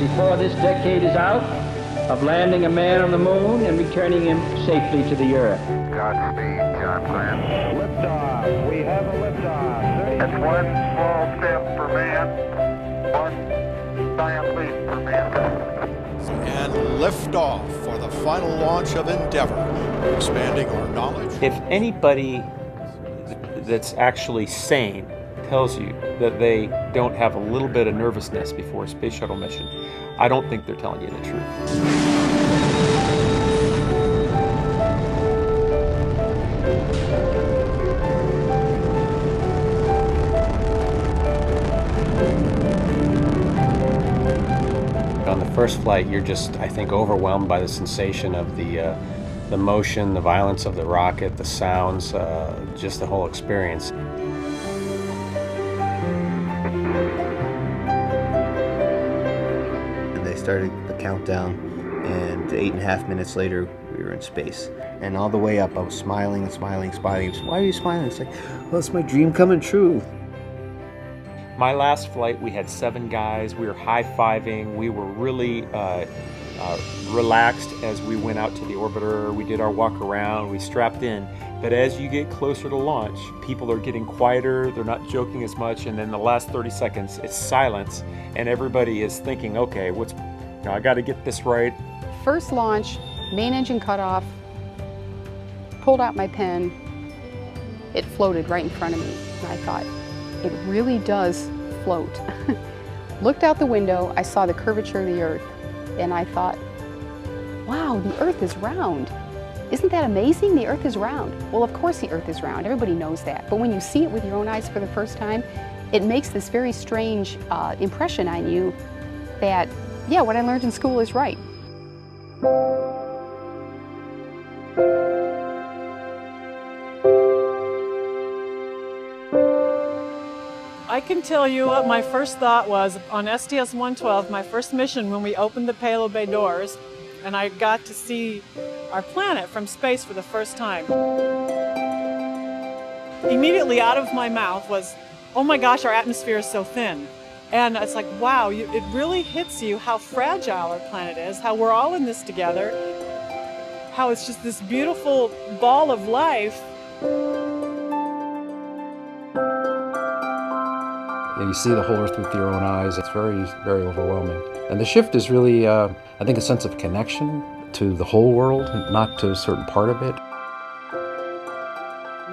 before this decade is out, of landing a man on the moon and returning him safely to the Earth. Godspeed, John Glenn. Liftoff. We have a liftoff. That's one small step for man, one giant leap for mankind. And liftoff for the final launch of Endeavour, expanding our knowledge. If anybody that's actually sane tells you that they don't have a little bit of nervousness before a space shuttle mission, I don't think they're telling you the truth. On the first flight, you're just, I think, overwhelmed by the sensation of the motion, the violence of the rocket, the sounds, just the whole experience. They started the countdown, and 8.5 minutes later, we were in space. And all the way up, I was smiling and smiling, smiling. Why are you smiling? It's like, well, it's my dream coming true. My last flight, we had 7 guys. We were high-fiving. We were really relaxed as we went out to the orbiter. We did our walk around. We strapped in. But as you get closer to launch, people are getting quieter. They're not joking as much. And then the last 30 seconds, it's silence. And everybody is thinking, okay, I got to get this right. First launch, main engine cut off, pulled out my pen. It floated right in front of me. And I thought, it really does float. Looked out the window, I saw the curvature of the Earth, and I thought, wow, the Earth is round. Isn't that amazing? The Earth is round. Well, of course the Earth is round. Everybody knows that. But when you see it with your own eyes for the first time, it makes this very strange impression on you that, yeah, what I learned in school is right. I can tell you what my first thought was on STS-112, my first mission when we opened the payload bay doors and I got to see our planet from space for the first time. Immediately out of my mouth was, oh my gosh, our atmosphere is so thin. And it's like, wow, it really hits you how fragile our planet is, how we're all in this together, how it's just this beautiful ball of life. You see the whole Earth with your own eyes. It's very, very overwhelming. And the shift is really, I think, a sense of connection to the whole world, not to a certain part of it.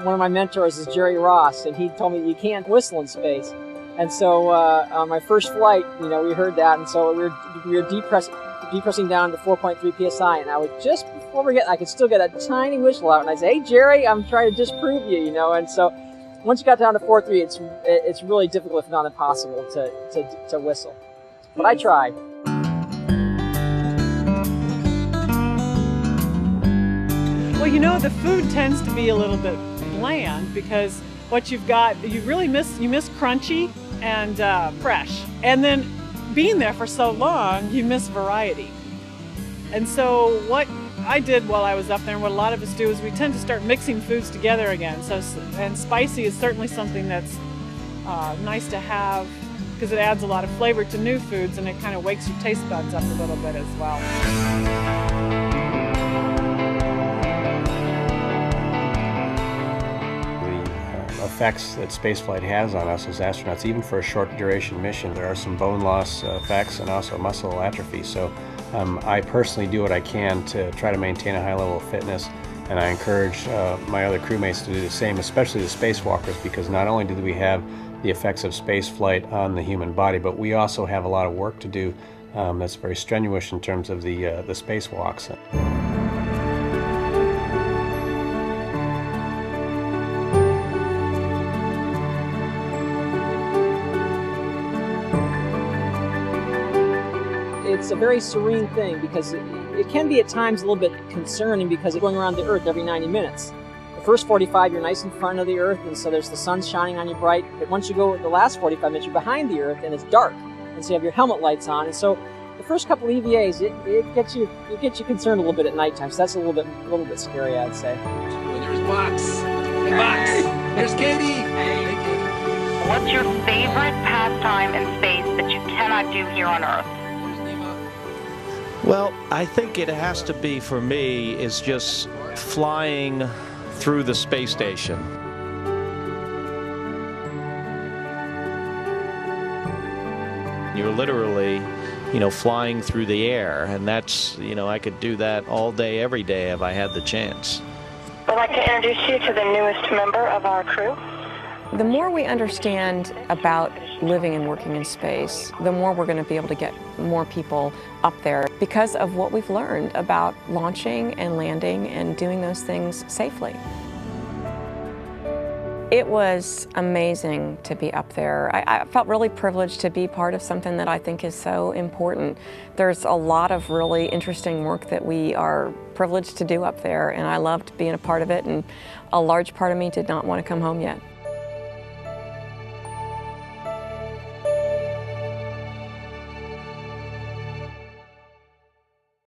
One of my mentors is Jerry Ross, and he told me you can't whistle in space. And so on my first flight, we heard that, and so we were depressing down to 4.3 psi, and I would just before I could still get a tiny whistle out, and I say, hey Jerry, I'm trying to disprove you, and so. Once you got down to 4.3, it's really difficult, if not impossible, to whistle. But I tried. Well, the food tends to be a little bit bland because what you've got, you miss crunchy and fresh. And then being there for so long, you miss variety. And so what I did while I was up there, and what a lot of us do, is we tend to start mixing foods together again. And spicy is certainly something that's nice to have because it adds a lot of flavor to new foods, and it kind of wakes your taste buds up a little bit as well. The effects that spaceflight has on us as astronauts, even for a short duration mission, there are some bone loss effects and also muscle atrophy. So I personally do what I can to try to maintain a high level of fitness, and I encourage my other crewmates to do the same, especially the spacewalkers, because not only do we have the effects of spaceflight on the human body, but we also have a lot of work to do that's very strenuous in terms of the spacewalks. It's a very serene thing because it can be at times a little bit concerning because you're going around the Earth every 90 minutes. The first 45, you're nice in front of the Earth, and so there's the sun shining on you bright. But once you go the last 45 minutes, you're behind the Earth, and it's dark, and so you have your helmet lights on. And so the first couple EVAs, it gets you concerned a little bit at nighttime. So that's a little bit scary, I'd say. Oh, there's Box. Hey, Box. There's Katie. Hey, Katie. What's your favorite pastime in space that you cannot do here on Earth? Well, I think it has to be, for me, is just flying through the space station. You're literally, flying through the air, and that's, I could do that all day, every day if I had the chance. I'd like to introduce you to the newest member of our crew. The more we understand about living and working in space, the more we're going to be able to get more people up there because of what we've learned about launching and landing and doing those things safely. It was amazing to be up there. I felt really privileged to be part of something that I think is so important. There's a lot of really interesting work that we are privileged to do up there, and I loved being a part of it, and a large part of me did not want to come home yet.